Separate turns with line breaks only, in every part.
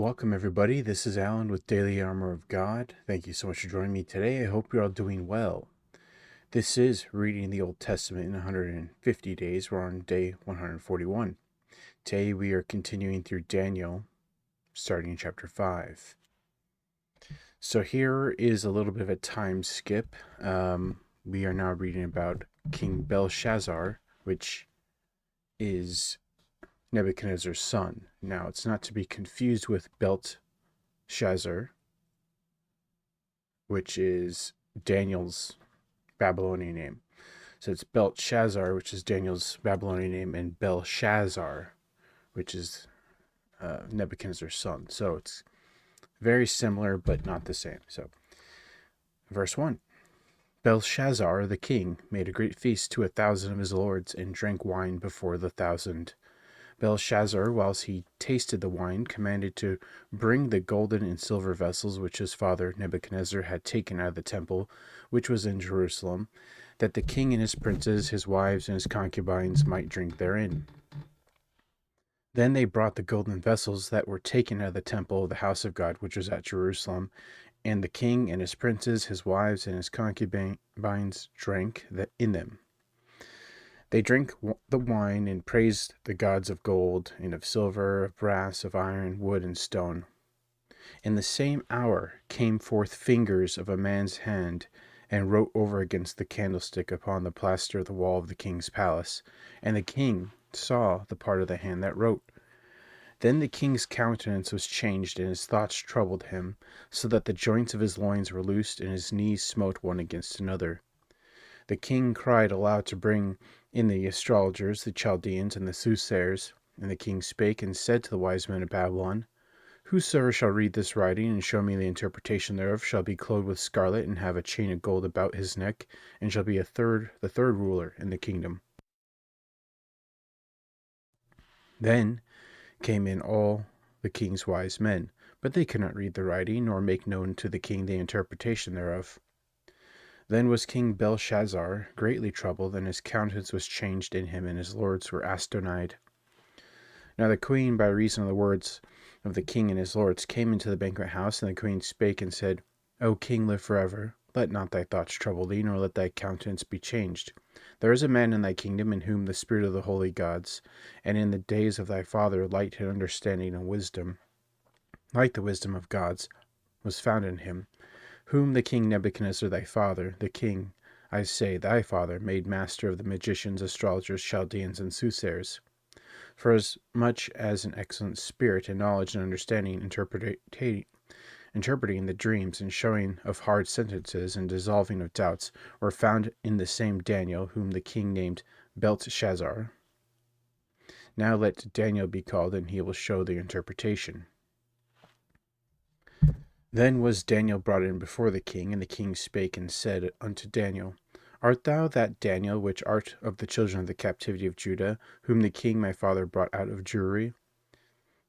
Welcome, everybody. This is Alan with Daily Armour of God. Thank you so much for joining me today. I hope you're all doing well. This is Reading the Old Testament in 150 days. We're on day 141. Today we are continuing through Daniel, starting in chapter 5. So here is a little bit of a time skip. We are now reading about King Belshazzar, which is Nebuchadnezzar's son. Now, it's not to be confused with Belteshazzar, which is Daniel's Babylonian name. So it's Belteshazzar, which is Daniel's Babylonian name, and Belshazzar, which is Nebuchadnezzar's son. So it's very similar, but not the same. So, verse 1. Belshazzar the king made a great feast to 1,000 of his lords, and drank wine before the 1,000. Belshazzar, whilst he tasted the wine, commanded to bring the golden and silver vessels which his father Nebuchadnezzar had taken out of the temple, which was in Jerusalem, that the king and his princes, his wives, and his concubines might drink therein. Then they brought the golden vessels that were taken out of the temple of the house of God, which was at Jerusalem, and the king and his princes, his wives, and his concubines drank in them. They drank the wine and praised the gods of gold, and of silver, of brass, of iron, wood, and stone. In the same hour came forth fingers of a man's hand, and wrote over against the candlestick upon the plaster of the wall of the king's palace. And the king saw the part of the hand that wrote. Then the king's countenance was changed, and his thoughts troubled him, so that the joints of his loins were loosed, and his knees smote one against another. The king cried aloud to bring in the astrologers, the Chaldeans, and the soothsayers. And the king spake and said to the wise men of Babylon, Whosoever shall read this writing, and show me the interpretation thereof, shall be clothed with scarlet, and have a chain of gold about his neck, and shall be the third ruler in the kingdom. Then came in all the king's wise men, but they could not read the writing, nor make known to the king the interpretation thereof. Then was King Belshazzar greatly troubled, and his countenance was changed in him, and his lords were astonied. Now the queen, by reason of the words of the king and his lords, came into the banquet house, and the queen spake and said, O king, live forever. Let not thy thoughts trouble thee, nor let thy countenance be changed. There is a man in thy kingdom in whom the spirit of the holy gods, and in the days of thy father light and understanding and wisdom, like the wisdom of gods, was found in him, whom the king Nebuchadnezzar thy father, the king, I say, thy father, made master of the magicians, astrologers, Chaldeans, and soothsayers. For as much as an excellent spirit and knowledge and understanding, interpreting the dreams, and showing of hard sentences, and dissolving of doubts, were found in the same Daniel, whom the king named Belteshazzar. Now let Daniel be called, and he will show the interpretation. Then was Daniel brought in before the king, and the king spake and said unto Daniel, Art thou that Daniel, which art of the children of the captivity of Judah, whom the king my father brought out of Jewry?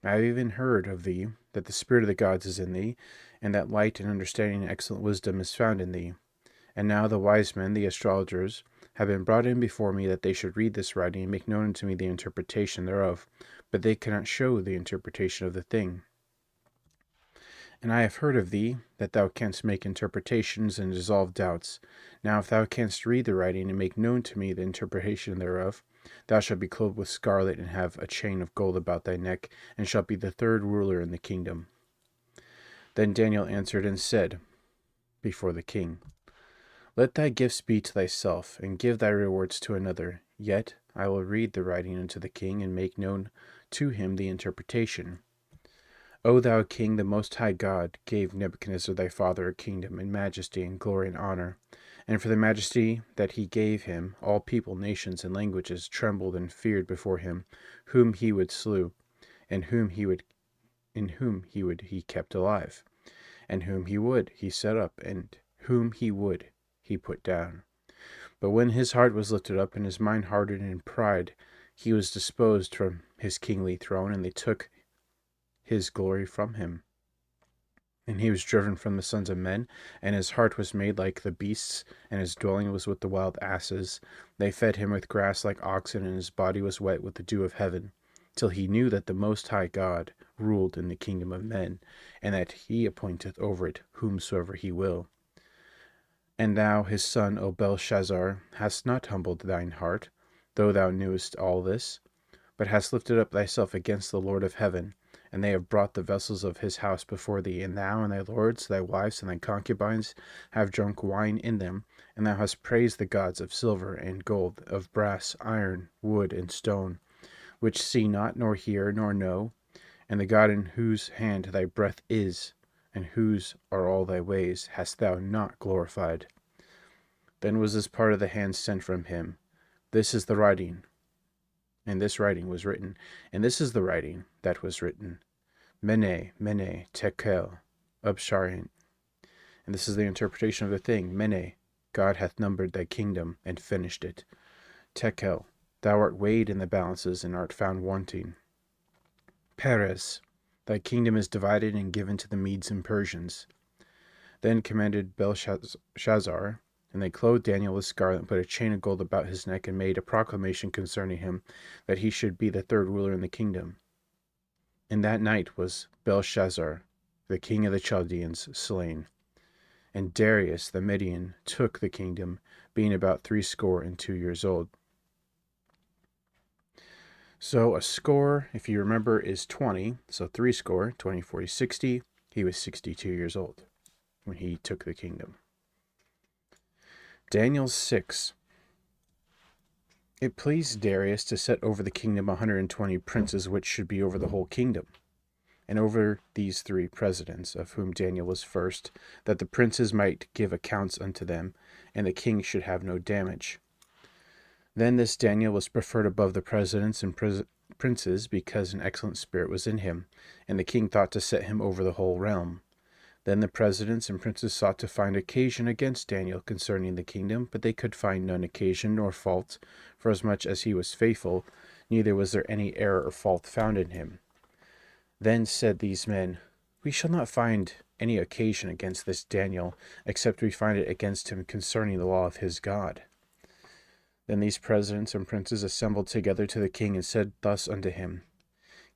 I have even heard of thee, that the spirit of the gods is in thee, and that light and understanding and excellent wisdom is found in thee. And now the wise men, the astrologers, have been brought in before me, that they should read this writing, and make known unto me the interpretation thereof, but they cannot show the interpretation of the thing. And I have heard of thee, that thou canst make interpretations and dissolve doubts. Now if thou canst read the writing, and make known to me the interpretation thereof, thou shalt be clothed with scarlet, and have a chain of gold about thy neck, and shalt be the third ruler in the kingdom. Then Daniel answered and said before the king, Let thy gifts be to thyself, and give thy rewards to another. Yet I will read the writing unto the king, and make known to him the interpretation. O thou king, the most high God gave Nebuchadnezzar thy father a kingdom, and majesty, and glory, and honor. And for the majesty that he gave him, all people, nations, and languages trembled and feared before him, whom he would slew, and whom he would he kept alive, and whom he would he set up, and whom he would he put down. But when his heart was lifted up, and his mind hardened in pride, he was disposed from his kingly throne, and they took his glory from him. And he was driven from the sons of men, and his heart was made like the beasts, and his dwelling was with the wild asses. They fed him with grass like oxen, and his body was wet with the dew of heaven, till he knew that the Most High God ruled in the kingdom of men, and that he appointeth over it whomsoever he will. And thou, his son, O Belshazzar, hast not humbled thine heart, though thou knewest all this, but hast lifted up thyself against the Lord of heaven, and they have brought the vessels of his house before thee, and thou and thy lords, thy wives, and thy concubines have drunk wine in them, and thou hast praised the gods of silver and gold, of brass, iron, wood, and stone, which see not, nor hear, nor know, and the God in whose hand thy breath is, and whose are all thy ways, hast thou not glorified. Then was this part of the hand sent from him. This is the writing, and this writing was written, and this is the writing that was written. Mene, mene, tekel, upsharin. And this is the interpretation of the thing. Mene, God hath numbered thy kingdom, and finished it. Tekel, thou art weighed in the balances, and art found wanting. Peres, thy kingdom is divided and given to the Medes and Persians. Then commanded Belshazzar, and they clothed Daniel with scarlet, and put a chain of gold about his neck, and made a proclamation concerning him, that he should be the third ruler in the kingdom. And that night was Belshazzar, the king of the Chaldeans, slain. And Darius the Median took the kingdom, being about 62 years old. So a score, if you remember, is 20. So 60, 20, 40, 60. He was 62 years old when he took the kingdom. Daniel 6. It pleased Darius to set over the kingdom 120 princes, which should be over the whole kingdom, and over these 3 presidents, of whom Daniel was first, that the princes might give accounts unto them, and the king should have no damage. Then this Daniel was preferred above the presidents and princes, because an excellent spirit was in him, and the king thought to set him over the whole realm. Then the presidents and princes sought to find occasion against Daniel concerning the kingdom, but they could find none occasion nor fault, forasmuch as he was faithful, neither was there any error or fault found in him. Then said these men, We shall not find any occasion against this Daniel, except we find it against him concerning the law of his God. Then these presidents and princes assembled together to the king, and said thus unto him,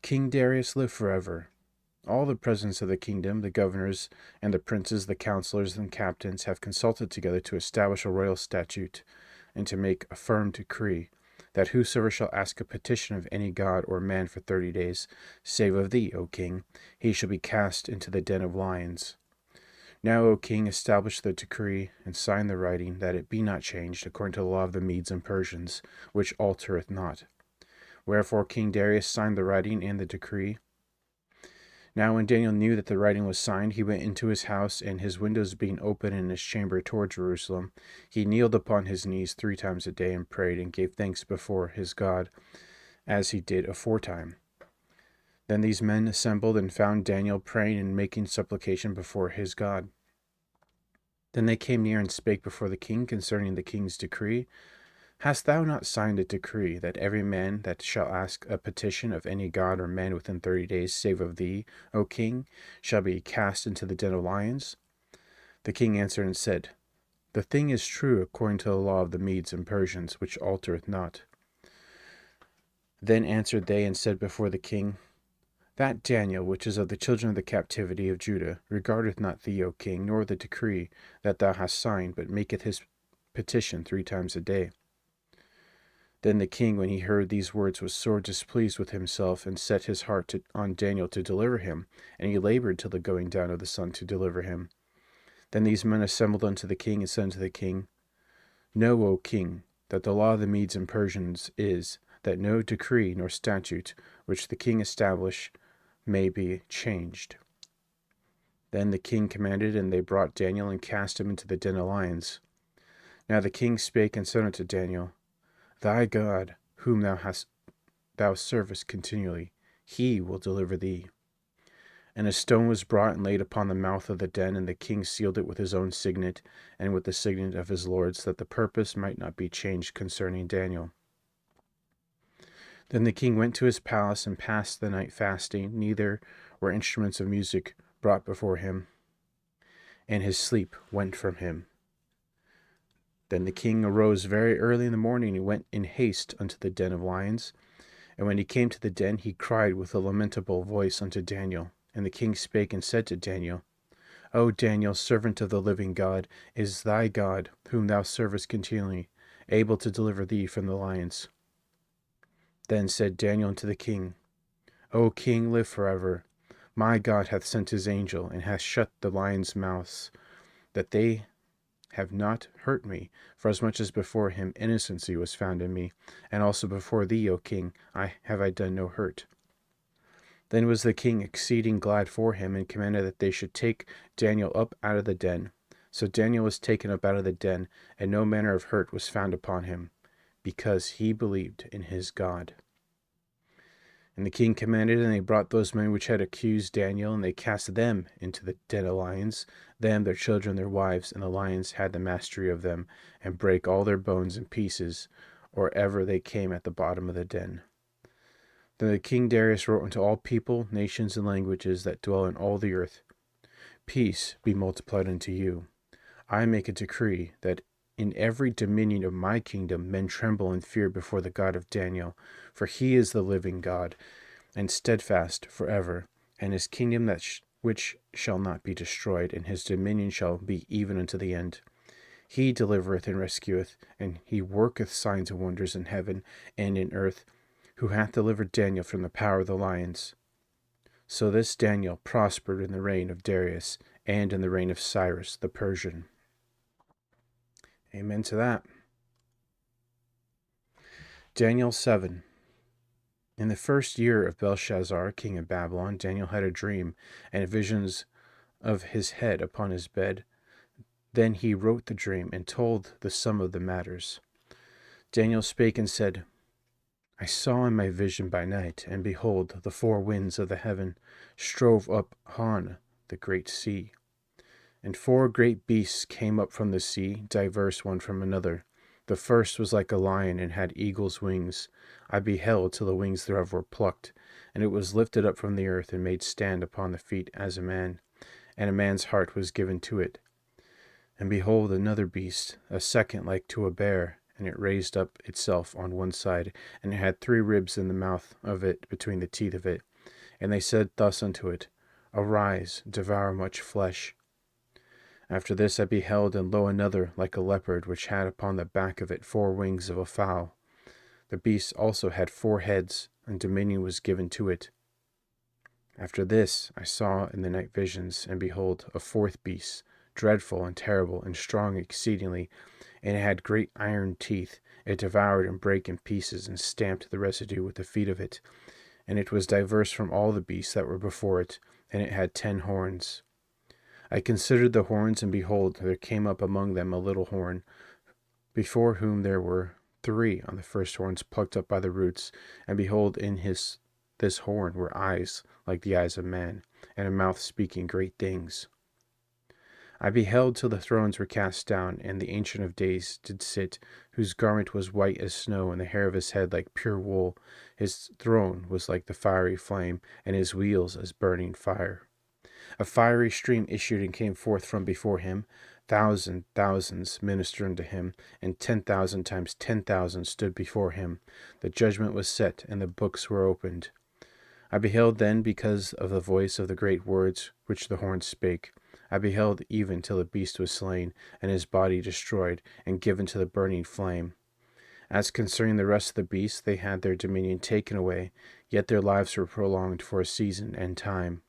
King Darius, live forever. All the presidents of the kingdom, the governors, and the princes, the counselors, and captains, have consulted together to establish a royal statute, and to make a firm decree, that whosoever shall ask a petition of any god or man for 30 days, save of thee, O king, he shall be cast into the den of lions. Now, O king, establish the decree, and sign the writing, that it be not changed, according to the law of the Medes and Persians, which altereth not. Wherefore King Darius signed the writing and the decree. Now when Daniel knew that the writing was signed, he went into his house, and his windows being open in his chamber toward Jerusalem, he kneeled upon his knees 3 times a day, and prayed, and gave thanks before his God, as he did aforetime. Then these men assembled, and found Daniel praying and making supplication before his God. Then they came near and spake before the king concerning the king's decree. Hast thou not signed a decree, that every man that shall ask a petition of any god or man within 30 days, save of thee, O king, shall be cast into the den of lions? The king answered and said, The thing is true according to the law of the Medes and Persians, which altereth not. Then answered they and said before the king, That Daniel, which is of the children of the captivity of Judah, regardeth not thee, O king, nor the decree that thou hast signed, but maketh his petition 3 times a day. Then the king, when he heard these words, was sore displeased with himself, and set his heart on Daniel to deliver him, and he labored till the going down of the sun to deliver him. Then these men assembled unto the king, and said unto the king, Know, O king, that the law of the Medes and Persians is, that no decree nor statute which the king establish may be changed. Then the king commanded, and they brought Daniel, and cast him into the den of lions. Now the king spake and said unto Daniel, Thy God, whom thou servest continually, he will deliver thee. And a stone was brought and laid upon the mouth of the den, and the king sealed it with his own signet, and with the signet of his lords, that the purpose might not be changed concerning Daniel. Then the king went to his palace, and passed the night fasting, neither were instruments of music brought before him, and his sleep went from him. Then the king arose very early in the morning, and went in haste unto the den of lions. And when he came to the den, he cried with a lamentable voice unto Daniel. And the king spake and said to Daniel, O Daniel, servant of the living God, is thy God, whom thou servest continually, able to deliver thee from the lions? Then said Daniel unto the king, O king, live forever. My God hath sent his angel, and hath shut the lions' mouths, that they have not hurt me, for as much as before him innocency was found in me, and also before thee, O king, have I done no hurt. Then was the king exceeding glad for him, and commanded that they should take Daniel up out of the den. So Daniel was taken up out of the den, and no manner of hurt was found upon him, because he believed in his God. And the king commanded, and they brought those men which had accused Daniel, and they cast them into the den of lions, them, their children, their wives, and the lions had the mastery of them, and brake all their bones in pieces, or ever they came at the bottom of the den. Then the king Darius wrote unto all people, nations, and languages that dwell in all the earth, Peace be multiplied unto you. I make a decree that in every dominion of my kingdom men tremble and fear before the God of Daniel, for he is the living God, and steadfast forever, and his kingdom which shall not be destroyed, and his dominion shall be even unto the end. He delivereth and rescueth, and he worketh signs and wonders in heaven and in earth, who hath delivered Daniel from the power of the lions. So this Daniel prospered in the reign of Darius, and in the reign of Cyrus the Persian. Amen to that. Daniel 7. In the first year of Belshazzar, king of Babylon, Daniel had a dream, and visions of his head upon his bed. Then he wrote the dream, and told the sum of the matters. Daniel spake and said, I saw in my vision by night, and behold, the four winds of the heaven strove up upon the great sea. And four great beasts came up from the sea, diverse one from another. The first was like a lion, and had eagle's wings. I beheld till the wings thereof were plucked, and it was lifted up from the earth, and made stand upon the feet as a man, and a man's heart was given to it. And behold, another beast, a second like to a bear, and it raised up itself on one side, and it had 3 ribs in the mouth of it between the teeth of it. And they said thus unto it, Arise, devour much flesh. After this I beheld, and lo, another like a leopard, which had upon the back of it 4 wings of a fowl. The beast also had 4 heads, and dominion was given to it. After this I saw in the night visions, and behold, a 4th beast, dreadful and terrible, and strong exceedingly, and it had great iron teeth. It devoured and brake in pieces, and stamped the residue with the feet of it. And it was diverse from all the beasts that were before it, and it had 10 horns. I considered the horns, and behold, there came up among them a little horn, before whom there were 3 on the first horns plucked up by the roots. And behold, in this horn were eyes like the eyes of man, and a mouth speaking great things. I beheld till the thrones were cast down, and the Ancient of Days did sit, whose garment was white as snow, and the hair of his head like pure wool. His throne was like the fiery flame, and his wheels as burning fire. A fiery stream issued and came forth from before him. Thousands ministered unto him, and 10,000 times 10,000 stood before him. The judgment was set, and the books were opened. I beheld then, because of the voice of the great words which the horn spake. I beheld even till the beast was slain, and his body destroyed, and given to the burning flame. As concerning the rest of the beasts, they had their dominion taken away, yet their lives were prolonged for a season and time.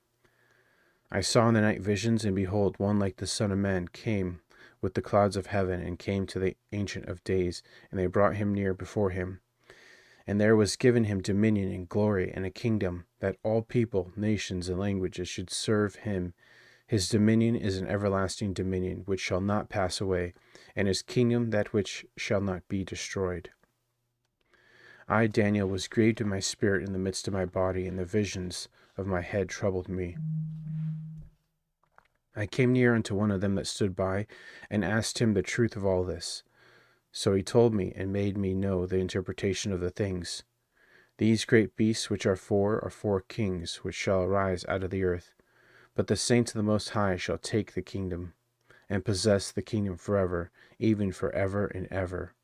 I saw in the night visions, and behold, one like the Son of Man came with the clouds of heaven, and came to the Ancient of Days, and they brought him near before him. And there was given him dominion and glory and a kingdom, that all people, nations, and languages should serve him. His dominion is an everlasting dominion, which shall not pass away, and his kingdom that which shall not be destroyed. I, Daniel, was grieved in my spirit in the midst of my body, and the visions of my head troubled me. I came near unto one of them that stood by, and asked him the truth of all this. So he told me, and made me know the interpretation of the things. These great beasts which are 4 kings, which shall arise out of the earth. But the saints of the Most High shall take the kingdom, and possess the kingdom forever, even forever and ever.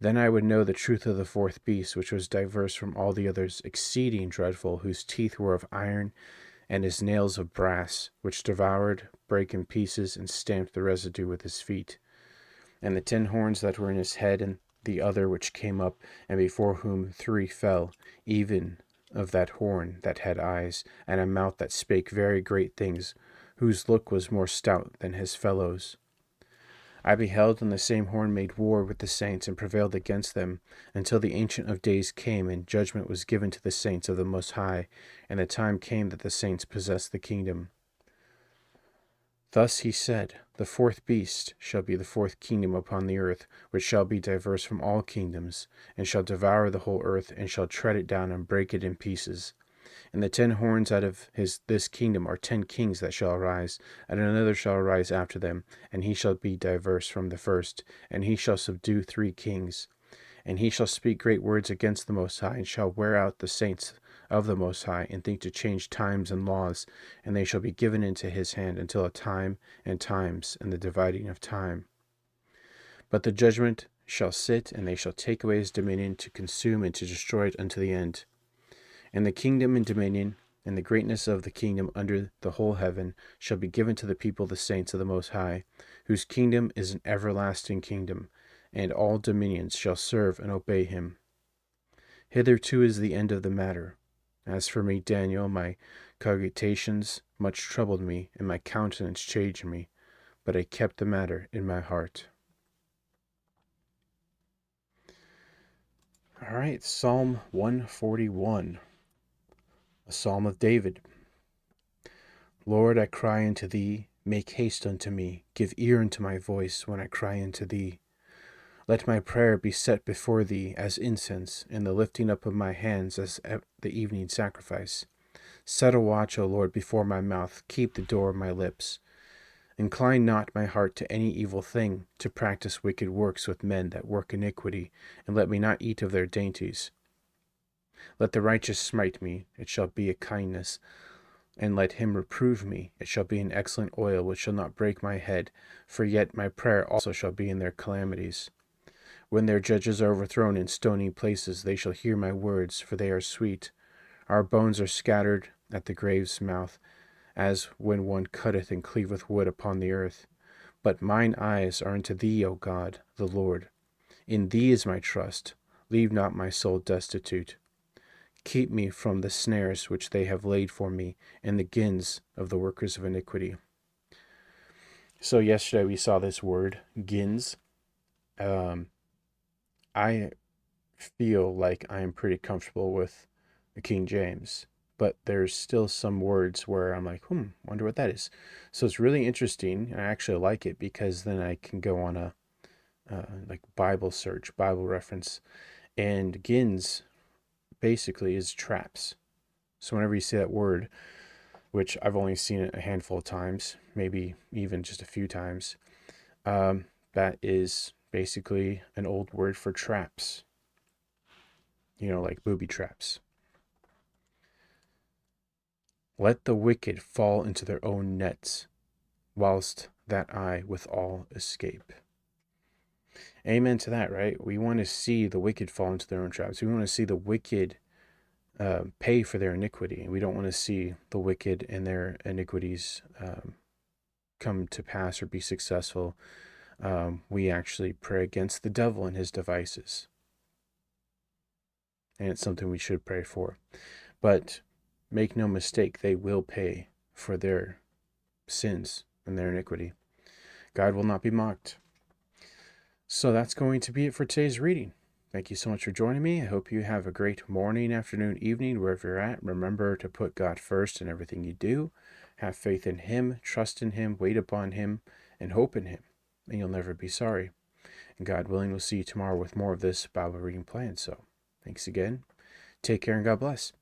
Then I would know the truth of the fourth beast, which was diverse from all the others, exceeding dreadful, whose teeth were of iron, and his nails of brass, which devoured, brake in pieces, and stamped the residue with his feet. And the 10 horns that were in his head, and the other which came up, and before whom 3 fell, even of that horn that had eyes, and a mouth that spake very great things, whose look was more stout than his fellows. I beheld, and the same horn made war with the saints, and prevailed against them, until the Ancient of Days came, and judgment was given to the saints of the Most High, and the time came that the saints possessed the kingdom. Thus he said, the fourth beast shall be the fourth kingdom upon the earth, which shall be diverse from all kingdoms, and shall devour the whole earth, and shall tread it down, and break it in pieces. And the 10 horns out of this kingdom are 10 kings that shall arise, and another shall arise after them, and he shall be diverse from the first, and he shall subdue 3 kings. And he shall speak great words against the Most High, and shall wear out the saints of the Most High, and think to change times and laws, and they shall be given into his hand until a time and times, and the dividing of time. But the judgment shall sit, and they shall take away his dominion, to consume and to destroy it unto the end. And the kingdom and dominion, and the greatness of the kingdom under the whole heaven, shall be given to the people, the saints of the Most High, whose kingdom is an everlasting kingdom, and all dominions shall serve and obey him. Hitherto is the end of the matter. As for me, Daniel, my cogitations much troubled me, and my countenance changed me, but I kept the matter in my heart. All right, Psalm 141, a psalm of David. Lord, I cry unto thee, make haste unto me, give ear unto my voice when I cry unto thee. Let my prayer be set before thee as incense, and the lifting up of my hands as the evening sacrifice. Set a watch, O Lord, before my mouth, keep the door of my lips. Incline not my heart to any evil thing, to practice wicked works with men that work iniquity, and let me not eat of their dainties. Let the righteous smite me, it shall be a kindness, and let him reprove me, it shall be an excellent oil which shall not break my head, for yet my prayer also shall be in their calamities. When their judges are overthrown in stony places, they shall hear my words, for they are sweet. Our bones are scattered at the grave's mouth, as when one cutteth and cleaveth wood upon the earth. But mine eyes are unto thee, O God, the Lord. In thee is my trust. Leave not my soul destitute. Keep me from the snares which they have laid for me, and the gins of the workers of iniquity. So yesterday we saw this word, gins. I feel like I am pretty comfortable with the King James, but there's still some words where I'm like, wonder what that is. So it's really interesting, and I actually like it because then I can go on a like Bible search, Bible reference, and gins basically is traps. So whenever you see that word, which I've only seen it a handful of times, maybe even just a few times, that is basically an old word for traps. Like booby traps. Let the wicked fall into their own nets, whilst that I withal escape. Amen to that, right? We want to see the wicked fall into their own traps. We want to see the wicked pay for their iniquity. We don't want to see the wicked and their iniquities come to pass or be successful. We actually pray against the devil and his devices. And it's something we should pray for. But make no mistake, they will pay for their sins and their iniquity. God will not be mocked. So that's going to be it for today's reading. Thank you so much for joining me. I hope you have a great morning, afternoon, evening, wherever you're at. Remember to put God first in everything you do. Have faith in Him, trust in Him, wait upon Him, and hope in Him. And you'll never be sorry. And God willing, we'll see you tomorrow with more of this Bible reading plan. So thanks again. Take care and God bless.